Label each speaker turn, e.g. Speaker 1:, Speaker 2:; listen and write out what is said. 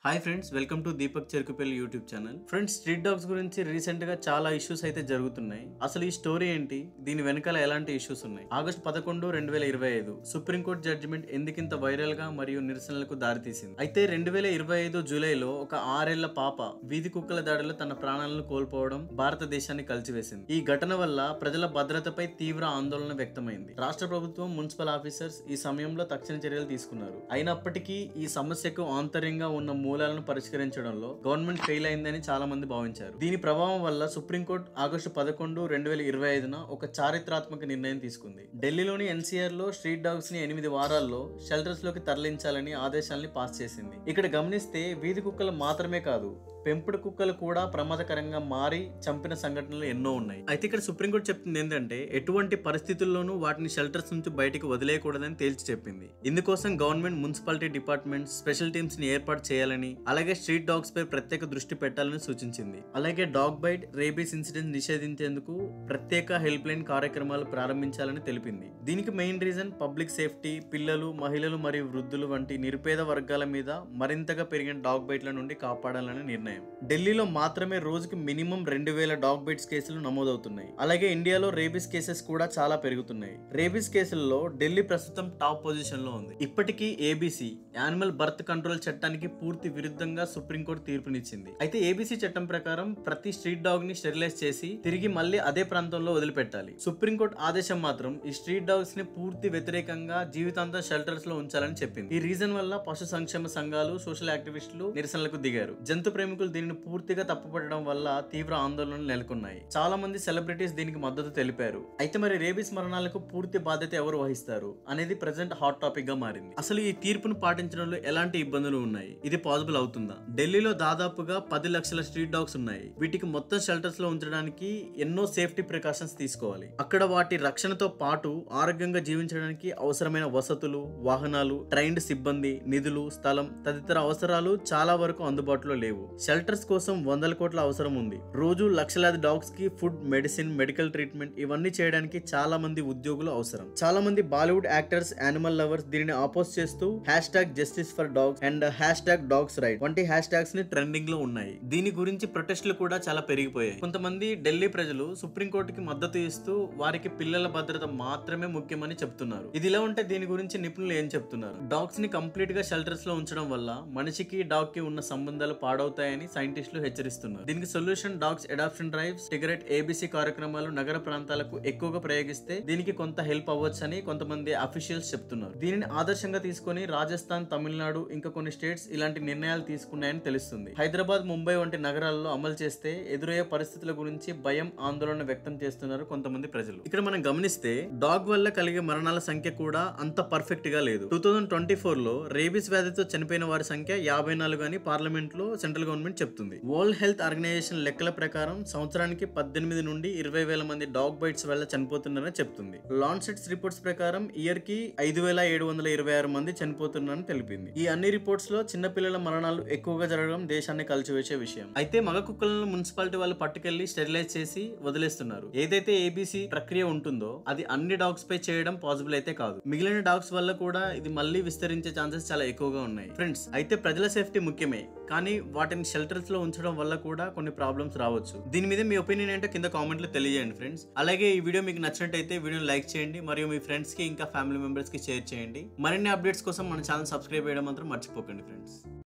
Speaker 1: Hi friends, welcome to Deepak Cherukupalli YouTube channel. Friends, street dogs గురించి recent గా చాలా issues అయితే జరుగుతున్నాయి. అసలు ఈ స్టోరీ ఏంటి, దీని వెనకాల ఎలాంటి ఇష్యూస్ ఉన్నాయి? ఆగస్టు 11, 2025 సుప్రీంకోర్టు జడ్జిమెంట్ ఎందుకింత వైరల్ గా మరియు నిరసనలకు దారితీసింది? అయితే 2025 జూలైలో ఒక 6 ఏళ్ల పాప వీధి కుక్కల దాడిలో తన ప్రాణాలను కోల్పోవడం భారతదేశాన్ని కలిచివేసింది. ఈ ఘటన వల్ల ప్రజల భద్రతపై తీవ్ర ఆందోళన వ్యక్తమైంది. రాష్ట్ర ప్రభుత్వం, మున్సిపల్ ఆఫీసర్స్ ఈ సమయంలో తక్షణ చర్యలు తీసుకున్నారు. అయినప్పటికీ ఈ సమస్యకు ఆంతర్యంగా ఉన్న మూలాలను పరిష్కరించడంలో గవర్నమెంట్ ఫెయిల్ అయిందని చాలా మంది భావించారు. దీని ప్రభావం వల్ల సుప్రీంకోర్టు ఆగస్టు 11, 2025 ఒక చారిత్రాత్మక నిర్ణయం తీసుకుంది. ఢిల్లీలోని ఎన్సీఆర్ లో స్ట్రీట్ డాగ్స్ ని 8 వారాల్లో షెల్టర్స్ లోకి తరలించాలని ఆదేశాలని పాస్ చేసింది. ఇక్కడ గమనిస్తే వీధి కుక్కలు మాత్రమే కాదు, పెంపుడు కుక్కలు కూడా ప్రమాదకరంగా మారి చంపిన సంఘటనలు ఎన్నో ఉన్నాయి. అయితే ఇక్కడ సుప్రీంకోర్టు చెప్తుంది ఏంటంటే, ఎటువంటి పరిస్థితుల్లోనూ వాటిని షెల్టర్స్ నుంచి బయటికి వదిలేయకూడదని తేల్చి చెప్పింది. ఇందుకోసం government, municipality department special teams ని ఏర్పాటు చేయాలని, అలాగే స్ట్రీట్ డాగ్స్ పై ప్రత్యేక దృష్టి పెట్టాలని సూచించింది. అలాగే డాగ్ బైట్, రేబీస్ ఇన్సిడెంట్స్ నిషేధించేందుకు ప్రత్యేక హెల్ప్ లైన్ కార్యక్రమాలు ప్రారంభించాలని తెలిపింది. దీనికి మెయిన్ రీజన్ పబ్లిక్ సేఫ్టీ, పిల్లలు, మహిళలు మరియు వృద్ధులు వంటి నిరుపేద వర్గాల మీద మరింతగా పెరిగిన డాగ్ బైట్ల నుండి కాపాడాలని నిర్ణయం. ఢిల్లీలో మాత్రమే రోజుకి మినిమం 2000 డాగ్ బైట్స్ కేసులు నమోదవుతున్నాయి. అలాగే ఇండియాలో రేబీస్ కేసెస్ కూడా చాలా పెరుగుతున్నాయి. రేబీస్ కేసుల్లో ఢిల్లీ ప్రస్తుతం టాప్ పొజిషన్ లో ఉంది. ఇప్పటికీ ఏబీసీ, యానిమల్ బర్త్ కంట్రోల్ చట్టానికి పూర్తి విరుద్ధంగా సుప్రీంకోర్టు తీర్పునిచ్చింది. అయితే ఏబీసీ చట్టం ప్రకారం ప్రతి స్ట్రీట్ డాగ్ ని స్టెరిలైజ్ చేసి తిరిగి మళ్ళీ అదే ప్రాంతంలో వదిలిపెట్టాలి. సుప్రీంకోర్టు ఆదేశం మాత్రం ఈ స్ట్రీట్ డాగ్స్ ని పూర్తి వ్యతిరేకంగా జీవితాంతం షెల్టర్స్ లో ఉంచాలని చెప్పింది. ఈ రీజన్ వల్ల పశు సంక్షేమ సంఘాలు, సోషల్ యాక్టివిస్టులు నిరసనలకు దిగారు. జంతు ప్రేమికులు దీనిని పూర్తిగా తప్పుపట్టడం వల్ల తీవ్ర ఆందోళనలు నెలకొన్నాయి. చాలా మంది సెలబ్రిటీస్ దీనికి మద్దతు తెలిపారు. అయితే మరి రేబీస్ మరణాలకు పూర్తి బాధ్యత ఎవరు వహిస్తారు అనేది ప్రెజెంట్ హాట్ టాపిక్ గా మారింది. అసలు ఈ తీర్పును పాటించడంలో ఎలాంటి ఇబ్బందులు ఉన్నాయి? ఇది పాసిబుల్ అవుతుందా? ఢిల్లీలో దాదాపుగా 10 లక్షల స్ట్రీట్ డాగ్స్ ఉన్నాయి. వీటికి మొత్తం షెల్టర్స్ లో ఉంచడానికి ఎన్నో సేఫ్టీ ప్రికాషన్స్ తీసుకోవాలి. అక్కడ వాటి రక్షణతో పాటు ఆరోగ్యంగా జీవించడానికి అవసరమైన వసతులు, వాహనాలు, ట్రైన్డ్ సిబ్బంది, నిధులు, స్థలం తదితర అవసరాలు చాలా వరకు అందుబాటులో లేవు. షెల్టర్స్ కోసం 100 కోట్ల అవసరం ఉంది. రోజు లక్షలాది డాగ్స్ కి ఫుడ్, మెడిసిన్, మెడికల్ ట్రీట్మెంట్ ఇవన్నీ చేయడానికి చాలా మంది ఉద్యోగులు అవసరం. చాలా మంది బాలీవుడ్ యాక్టర్స్, యానిమల్ లవర్స్ దీనిని అపోజ్ చేస్తూ #JusticeForDogs అండ్ #DogsRights వంటి హ్యాష్ ట్యాగ్స్ ని ట్రెండింగ్ లో ఉన్నాయి. దీని గురించి ప్రొటెస్టులు కూడా చాలా పెరిగిపోయాయి. కొంతమంది ఢిల్లీ ప్రజలు సుప్రీంకోర్టుకి మద్దతు ఇస్తూ వారికి పిల్లల భద్రత మాత్రమే ముఖ్యమని చెప్తున్నారు. ఇదిలా ఉంటే దీని గురించి నిపుణులు ఏం చెప్తున్నారు? డాగ్స్ ని కంప్లీట్ గా షెల్టర్స్ లో ఉంచడం వల్ల మనిషికి, డాగ్ కి ఉన్న సంబంధాలు పాడవుతాయని సైంటిస్టులు హెచ్చరిస్తున్నారు. దీనికి సొల్యూషన్ డాగ్స్ అడాప్షన్ డ్రైవ్స్, టిగరెట్, ఏబీసీ కార్యక్రమాలు నగర ప్రాంతాలకు ఎక్కువగా ప్రయోగిస్తే దీనికి కొంత హెల్ప్ అవ్వచ్చని కొంతమంది అఫీషియల్స్ చెప్తున్నారు. దీనిని ఆదర్శంగా తీసుకుని రాజస్థాన్, తమిళనాడు ఇంకా కొన్ని స్టేట్స్ ఇలాంటి నిర్ణయాలు తీసుకున్నాయని తెలుస్తుంది. హైదరాబాద్, ముంబై వంటి నగరాల్లో అమలు చేస్తే ఎదురయ్యే పరిస్థితుల గురించి భయం, ఆందోళన వ్యక్తం చేస్తున్నారు కొంతమంది ప్రజలు. ఇక్కడ మనం గమనిస్తే డాగ్ వల్ల కలిగే మరణాల సంఖ్య కూడా అంత పర్ఫెక్ట్ గా లేదు. 2024 లో రేబీస్ వ్యాధితో చనిపోయిన వారి సంఖ్య 54 అని పార్లమెంట్ లో సెంట్రల్ గవర్నమెంట్ చెప్తుంది. వరల్డ్ హెల్త్ ఆర్గనైజేషన్ లెక్కల ప్రకారం సంవత్సరానికి 18 నుండి 20,000 మంది డాగ్ బైట్స్ వల్ల చనిపోతున్నారని చెప్తుంది. లాన్సెట్స్ రిపోర్ట్స్ ప్రకారం ఇయర్ కి 5,726 మంది చనిపోతున్నారని తెలిపింది. ఈ అన్ని రిపోర్ట్స్ లో చిన్నపిల్లల మరణాలు ఎక్కువగా జరగడం దేశాన్ని కలిచివేసే విషయం. అయితే మగ కుక్కలను మున్సిపాలిటీ వాళ్ళు పట్టుకెళ్లి స్టెరిలైజ్ చేసి వదిలేస్తున్నారు. ఏదైతే ఏబీసీ ప్రక్రియ ఉంటుందో అది అన్ని డాగ్స్ పై చేయడం పాసిబుల్ అయితే కాదు. మిగిలిన డాగ్స్ వల్ల కూడా ఇది మళ్ళీ విస్తరించే ఛాన్సెస్ చాలా ఎక్కువగా ఉన్నాయి. ఫ్రెండ్స్, అయితే ప్రజల సేఫ్టీ ముఖ్యమే, కానీ వాటిని షెల్టర్స్ లో ఉంచడం వల్ల కూడా కొన్ని ప్రాబ్లమ్స్ రావచ్చు. దీని మీద మీ ఒపీనియన్ ఏంటో కింద కామెంట్ లో తెలియజేయండి ఫ్రెండ్స్. అలాగే ఈ వీడియో మీకు నచ్చినట్టయితే వీడియోని లైక్ చేయండి మరియు మీ ఫ్రెండ్స్ కి ఇంకా ఫ్యామిలీ మెంబర్స్ కి షేర్ చేయండి. మరిన్ని అప్డేట్స్ కోసం మన ఛానల్ సబ్స్క్రైబ్ చేయడం మాత్రం మర్చిపోకండి ఫ్రెండ్స్.